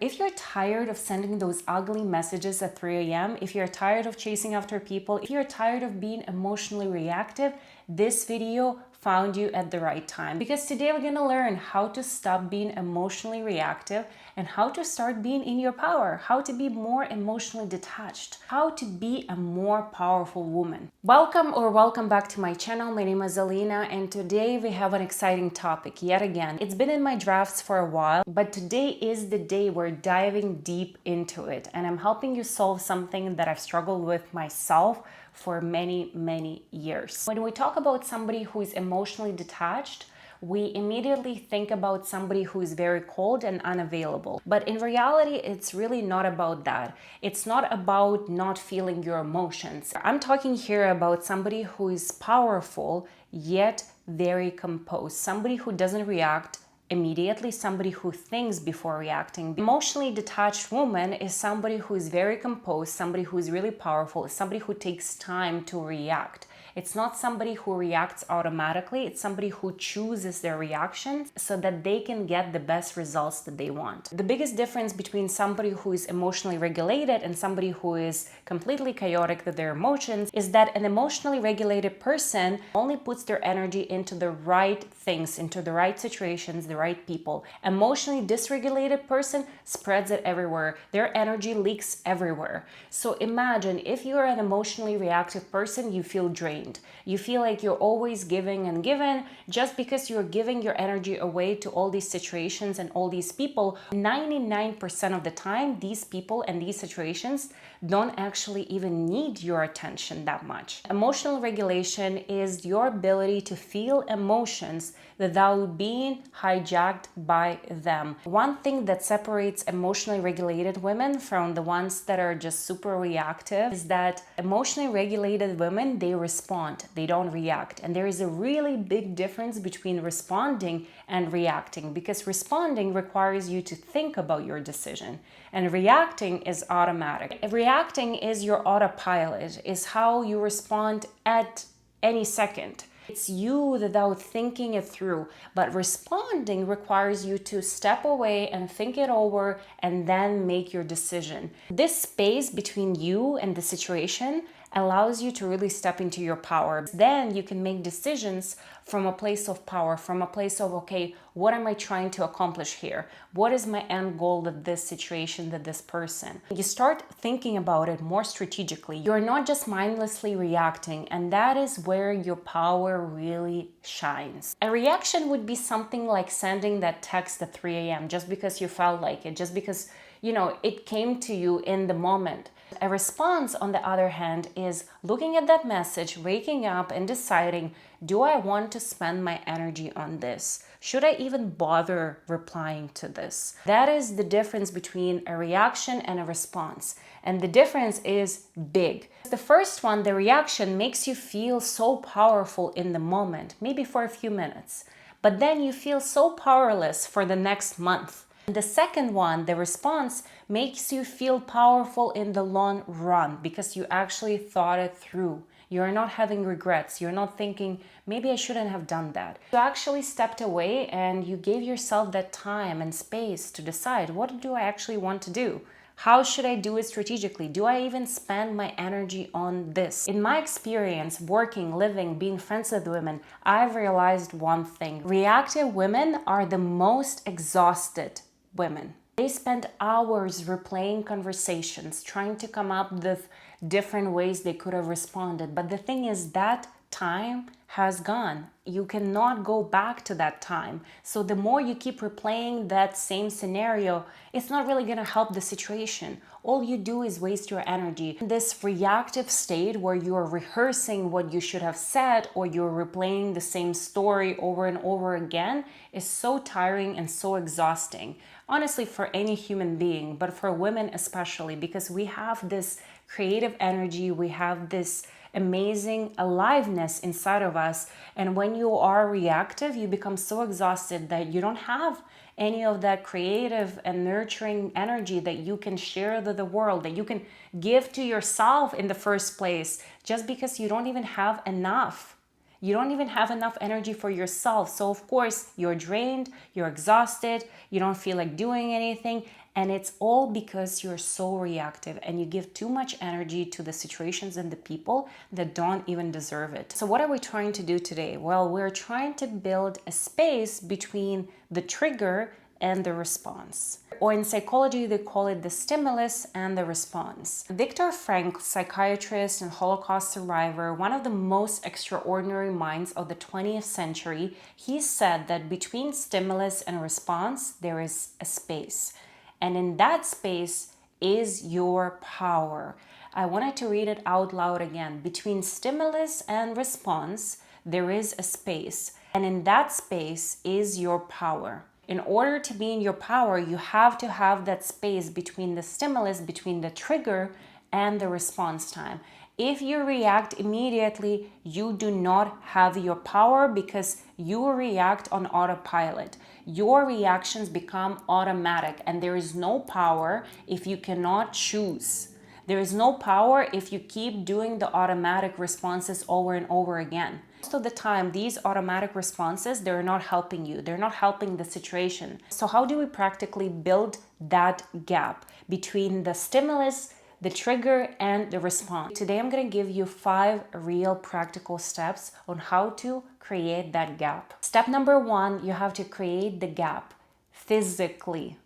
If you're tired of sending those ugly messages at 3 a.m., if you're tired of chasing after people, if you're tired of being emotionally reactive, this video found you at the right time. Because today we're gonna learn how to stop being emotionally reactive and how to start being in your power, how to be more emotionally detached, how to be a more powerful woman. Welcome back to my channel. My name is Alina, and today we have an exciting topic yet again. It's been in my drafts for a while, but today is the day we're diving deep into it, and I'm helping you solve something that I've struggled with myself for many years. When we talk about somebody who is emotionally detached, we immediately think about somebody who is very cold and unavailable. But in reality, it's really not about that. It's not about not feeling your emotions. I'm talking here about somebody who is powerful, yet very composed. Somebody who doesn't react immediately, somebody who thinks before reacting. Emotionally detached woman is somebody who is very composed, somebody who is really powerful, somebody who takes time to react. It's not somebody who reacts automatically, it's somebody who chooses their reactions so that they can get the best results that they want. The biggest difference between somebody who is emotionally regulated and somebody who is completely chaotic with their emotions is that an emotionally regulated person only puts their energy into the right things, into the right situations, the right people. Emotionally dysregulated person spreads it everywhere. Their energy leaks everywhere. So imagine if you're an emotionally reactive person, you feel drained. You feel like you're always giving and giving just because you're giving your energy away to all these situations and all these people. 99% of the time, these people and these situations don't actually even need your attention that much. Emotional regulation is your ability to feel emotions without being hijacked by them. One thing that separates emotionally regulated women from the ones that are just super reactive is that emotionally regulated women, they respond, they don't react. And there is a really big difference between responding and reacting, because responding requires you to think about your decision and reacting is automatic. Reacting is your autopilot, is how you respond at any second. It's you without thinking it through, but responding requires you to step away and think it over and then make your decision. This space between you and the situation allows you to really step into your power. Then you can make decisions from a place of power, from a place of, okay, what am I trying to accomplish here? What is my end goal with this situation, with this person? You start thinking about it more strategically. You're not just mindlessly reacting, and that is where your power really shines. A reaction would be something like sending that text at 3 a.m. just because you felt like it, just because, it came to you in the moment. A response, on the other hand, is looking at that message, waking up and deciding, do I want to spend my energy on this? Should I even bother replying to this? That is the difference between a reaction and a response. And the difference is big. The first one, the reaction, makes you feel so powerful in the moment, maybe for a few minutes. But then you feel so powerless for the next month. The second one, the response, makes you feel powerful in the long run because you actually thought it through. You're not having regrets. You're not thinking, maybe I shouldn't have done that. You actually stepped away and you gave yourself that time and space to decide, what do I actually want to do? How should I do it strategically? Do I even spend my energy on this? In my experience, working, living, being friends with women, I've realized one thing. Reactive women are the most exhausted women. They spend hours replaying conversations, trying to come up with different ways they could have responded. But the thing is, that time has gone. You cannot go back to that time. So the more you keep replaying that same scenario, it's not really going to help the situation. All you do is waste your energy. This reactive state where you're rehearsing what you should have said or you're replaying the same story over and over again is so tiring and so exhausting. Honestly, for any human being, but for women especially, because we have this creative energy, we have this amazing aliveness inside of us. And when you are reactive, you become so exhausted that you don't have any of that creative and nurturing energy that you can share with the world, that you can give to yourself in the first place, just because you don't even have enough. You don't even have enough energy for yourself. So of course, you're drained, you're exhausted, you don't feel like doing anything. And it's all because you're so reactive and you give too much energy to the situations and the people that don't even deserve it. So what are we trying to do today? Well, we're trying to build a space between the trigger and the response. Or in psychology, they call it the stimulus and the response. Viktor Frankl, psychiatrist and Holocaust survivor, one of the most extraordinary minds of the 20th century, he said that between stimulus and response, there is a space. And in that space is your power. I wanted to read it out loud again. Between stimulus and response, there is a space. And in that space is your power. In order to be in your power, you have to have that space between the stimulus, between the trigger and the response time. If you react immediately, you do not have your power because you react on autopilot. Your reactions become automatic, and there is no power if you cannot choose. There is no power if you keep doing the automatic responses over and over again. Most of the time, these automatic responses, they're not helping you. They're not helping the situation. So how do we practically build that gap between the stimulus, the trigger, and the response? Today, I'm going to give you 5 real practical steps on how to create that gap. Step number 1, you have to create the gap physically.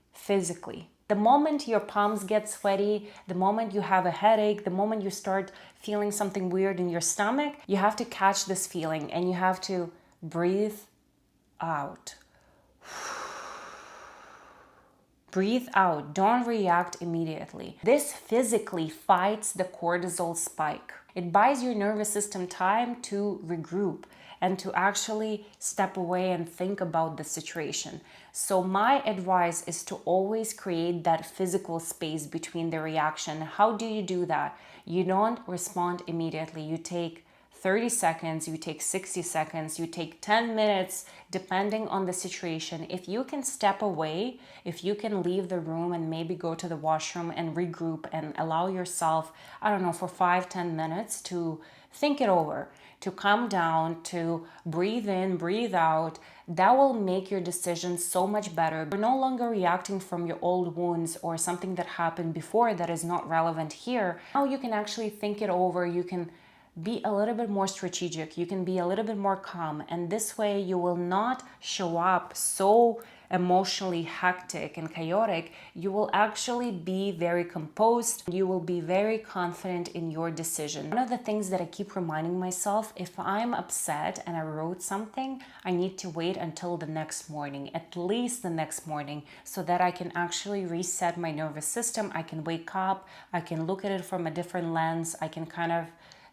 The moment your palms get sweaty, the moment you have a headache, the moment you start feeling something weird in your stomach, you have to catch this feeling and you have to breathe out. Breathe out. Don't react immediately. This physically fights the cortisol spike. It buys your nervous system time to regroup and to actually step away and think about the situation. So my advice is to always create that physical space between the reaction. How do you do that? You don't respond immediately. You take 30 seconds, you take 60 seconds, you take 10 minutes, depending on the situation. If you can step away, if you can leave the room and maybe go to the washroom and regroup and allow yourself, I don't know, for 5-10 minutes to think it over, to calm down, to breathe in, breathe out, that will make your decision so much better. You're no longer reacting from your old wounds or something that happened before that is not relevant here. Now you can actually think it over, you can be a little bit more strategic, you can be a little bit more calm, and this way you will not show up so emotionally hectic and chaotic. You will actually be very composed. You will be very confident in your decision. One of the things that I keep reminding myself, if I'm upset and I wrote something, I need to wait until the next morning, at least the next morning, so that I can actually reset my nervous system. I can wake up, I can look at it from a different lens, I can kind of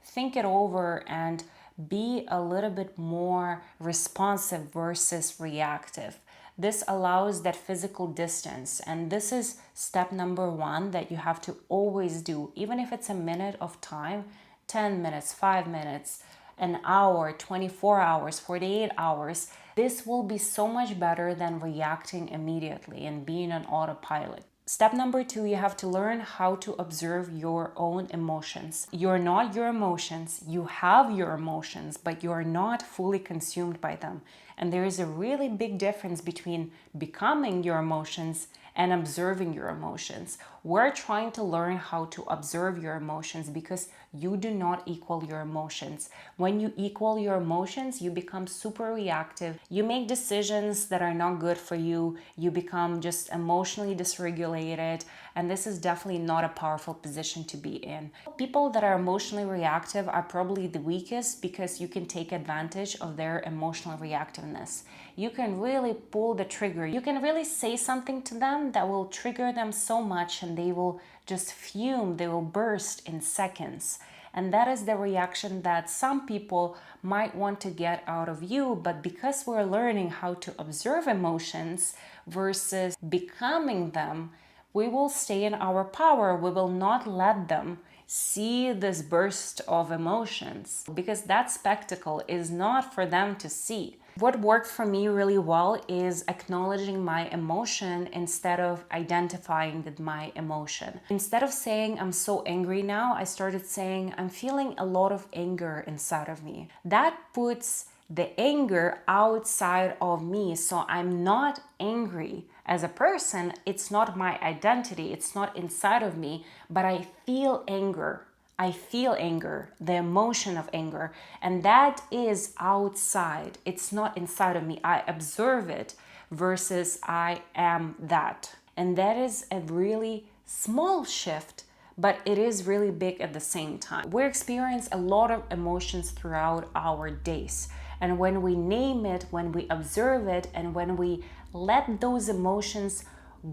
think it over and be a little bit more responsive versus reactive. This allows that physical distance, and this is step number 1 that you have to always do, even if it's a minute of time, 10 minutes, 5 minutes, an hour, 24 hours, 48 hours. This will be so much better than reacting immediately and being on autopilot. Step number 2, you have to learn how to observe your own emotions. You're not your emotions. You have your emotions, but you're not fully consumed by them. And there is a really big difference between becoming your emotions and observing your emotions. We're trying to learn how to observe your emotions because you do not equal your emotions. When you equal your emotions, you become super reactive. You make decisions that are not good for you. You become just emotionally dysregulated. And this is definitely not a powerful position to be in. People that are emotionally reactive are probably the weakest because you can take advantage of their emotional reactiveness. You can really pull the trigger. You can really say something to them that will trigger them so much and they will just fume, they will burst in seconds. And that is the reaction that some people might want to get out of you, but because we're learning how to observe emotions versus becoming them, we will stay in our power. We will not let them see this burst of emotions because that spectacle is not for them to see. What worked for me really well is acknowledging my emotion instead of identifying with my emotion. Instead of saying, I'm so angry now, I started saying, I'm feeling a lot of anger inside of me. That puts the anger outside of me. So I'm not angry as a person. It's not my identity. It's not inside of me, but I feel anger. I feel anger, the emotion of anger, and that is outside. It's not inside of me. I observe it versus I am that. And that is a really small shift, but it is really big at the same time. We experience a lot of emotions throughout our days. And when we name it, when we observe it, and when we let those emotions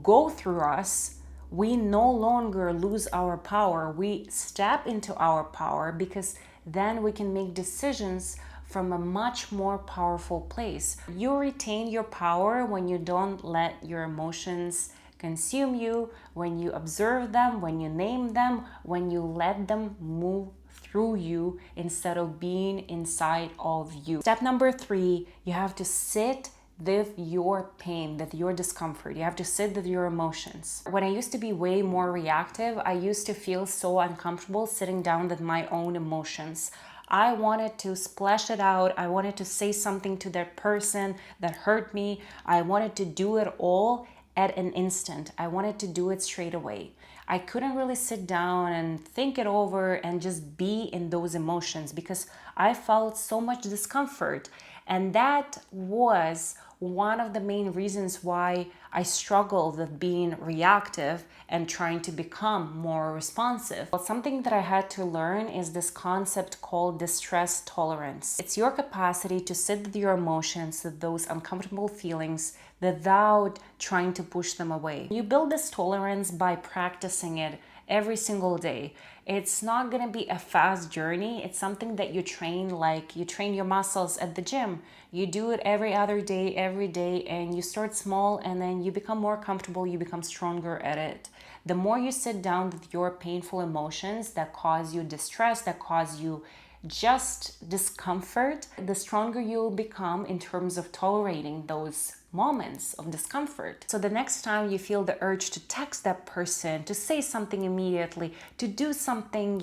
go through us, we no longer lose our power. We step into our power because then we can make decisions from a much more powerful place. You retain your power when you don't let your emotions consume you, when you observe them, when you name them, when you let them move through you instead of being inside of you. Step number 3, you have to sit with your pain, with your discomfort. You have to sit with your emotions. When I used to be way more reactive, I used to feel so uncomfortable sitting down with my own emotions. I wanted to splash it out. I wanted to say something to that person that hurt me. I wanted to do it all at an instant. I wanted to do it straight away. I couldn't really sit down and think it over and just be in those emotions because I felt so much discomfort. And that was one of the main reasons why I struggled with being reactive and trying to become more responsive. Well, something that I had to learn is this concept called distress tolerance. It's your capacity to sit with your emotions, with those uncomfortable feelings, without trying to push them away. You build this tolerance by practicing it every single day. It's not going to be a fast journey. It's something that you train, like you train your muscles at the gym. You do it every other day, every day, and you start small and then you become more comfortable, you become stronger at it. The more you sit down with your painful emotions that cause you distress, that cause you just discomfort, the stronger you'll become in terms of tolerating those moments of discomfort. So the next time you feel the urge to text that person, to say something immediately, to do something,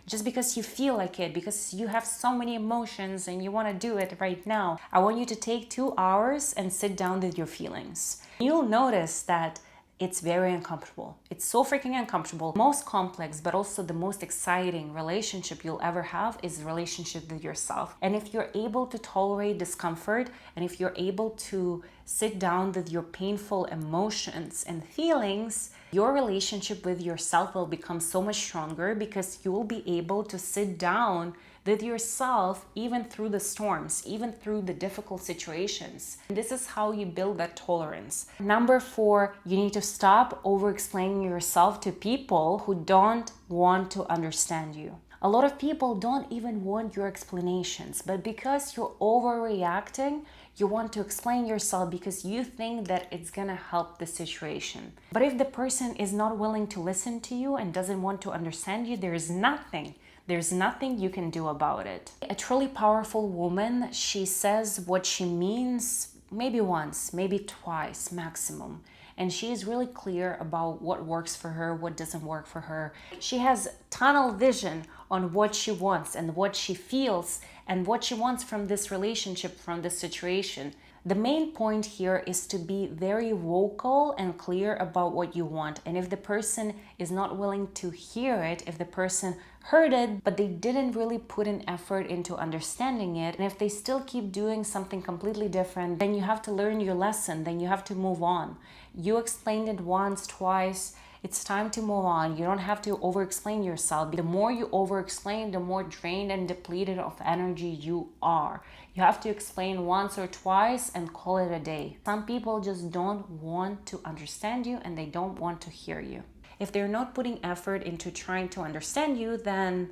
just because you feel like it, because you have so many emotions and you want to do it right now, I want you to take 2 hours and sit down with your feelings. You'll notice that it's very uncomfortable. It's so freaking uncomfortable. Most complex, but also the most exciting relationship you'll ever have is the relationship with yourself. And if you're able to tolerate discomfort, and if you're able to sit down with your painful emotions and feelings, your relationship with yourself will become so much stronger because you will be able to sit down with yourself even through the storms, even through the difficult situations. And this is how you build that tolerance. Number 4, you need to stop over-explaining yourself to people who don't want to understand you. A lot of people don't even want your explanations, but because you're overreacting, you want to explain yourself because you think that it's gonna help the situation. But if the person is not willing to listen to you and doesn't want to understand you, there's nothing you can do about it. A truly powerful woman, she says what she means maybe once, maybe twice maximum. And she is really clear about what works for her, what doesn't work for her. She has tunnel vision on what she wants and what she feels and what she wants from this relationship, from this situation. The main point here is to be very vocal and clear about what you want. And if the person is not willing to hear it, if the person heard it, but they didn't really put an effort into understanding it, and if they still keep doing something completely different, then you have to learn your lesson, then you have to move on. You explained it once, twice, it's time to move on. You don't have to over-explain yourself. The more you over-explain, the more drained and depleted of energy you are. You have to explain once or twice and call it a day. Some people just don't want to understand you and they don't want to hear you. If they're not putting effort into trying to understand you, then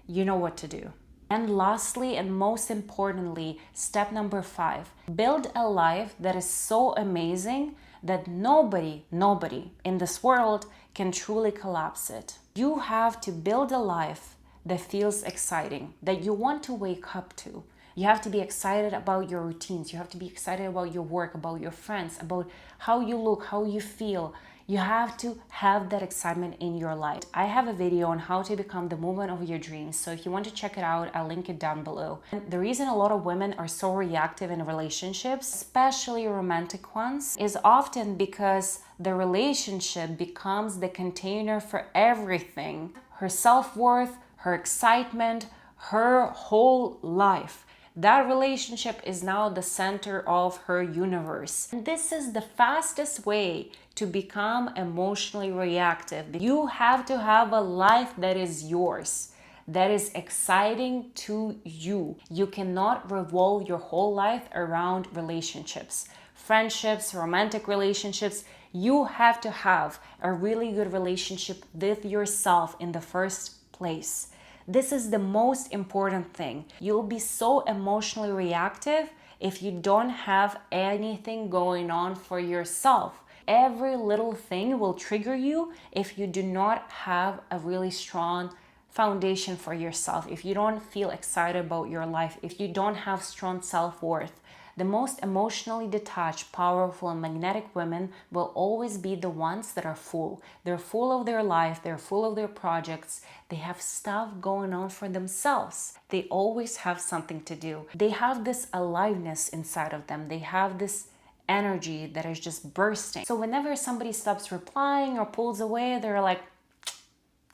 you know what to do. And lastly, and most importantly, step number 5, build a life that is so amazing that nobody in this world can truly collapse it. You have to build a life that feels exciting, that you want to wake up to. You have to be excited about your routines. You have to be excited about your work, about your friends, about how you look, how you feel. You have to have that excitement in your life. I have a video on how to become the woman of your dreams. So if you want to check it out, I'll link it down below. And the reason a lot of women are so reactive in relationships, especially romantic ones, is often because the relationship becomes the container for everything. Her self-worth, her excitement, her whole life. That relationship is now the center of her universe. And this is the fastest way to become emotionally reactive. You have to have a life that is yours, that is exciting to you. You cannot revolve your whole life around relationships, friendships, romantic relationships. You have to have a really good relationship with yourself in the first place. This is the most important thing. You'll be so emotionally reactive if you don't have anything going on for yourself. Every little thing will trigger you if you do not have a really strong foundation for yourself, if you don't feel excited about your life, if you don't have strong self-worth. The most emotionally detached, powerful, and magnetic women will always be the ones that are full. They're full of their life, they're full of their projects, they have stuff going on for themselves. They always have something to do. They have this aliveness inside of them. They have this energy that is just bursting. So whenever somebody stops replying or pulls away, they're like,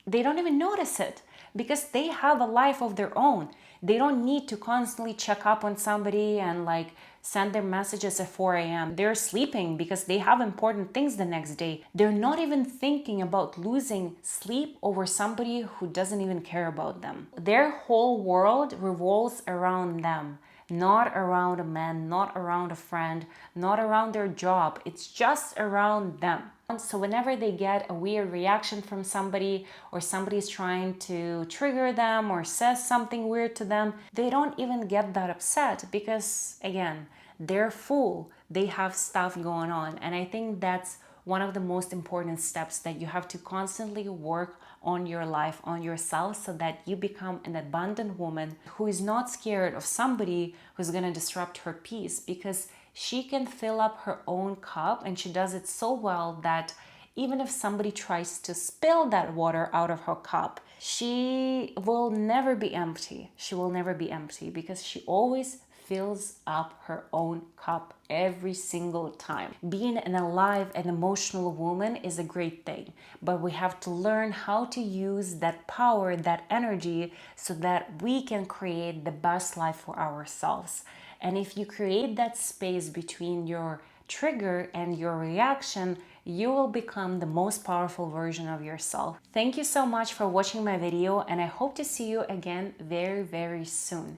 they don't even notice it because they have a life of their own. They don't need to constantly check up on somebody and like send their messages at 4 a.m. They're sleeping because they have important things the next day. They're not even thinking about losing sleep over somebody who doesn't even care about them. Their whole world revolves around them, not around a man, not around a friend, not around their job. It's just around them. So whenever they get a weird reaction from somebody, or somebody's trying to trigger them or says something weird to them, they don't even get that upset because, again, they're full. They have stuff going on. And I think that's one of the most important steps, that you have to constantly work on your life, on yourself, so that you become an abundant woman who is not scared of somebody who's going to disrupt her peace, because she can fill up her own cup, and she does it so well that even if somebody tries to spill that water out of her cup, she will never be empty. She will never be empty because she always fills up her own cup every single time. Being an alive and emotional woman is a great thing, but we have to learn how to use that power, that energy, so that we can create the best life for ourselves. And if you create that space between your trigger and your reaction, you will become the most powerful version of yourself. Thank you so much for watching my video, and I hope to see you again very, very soon.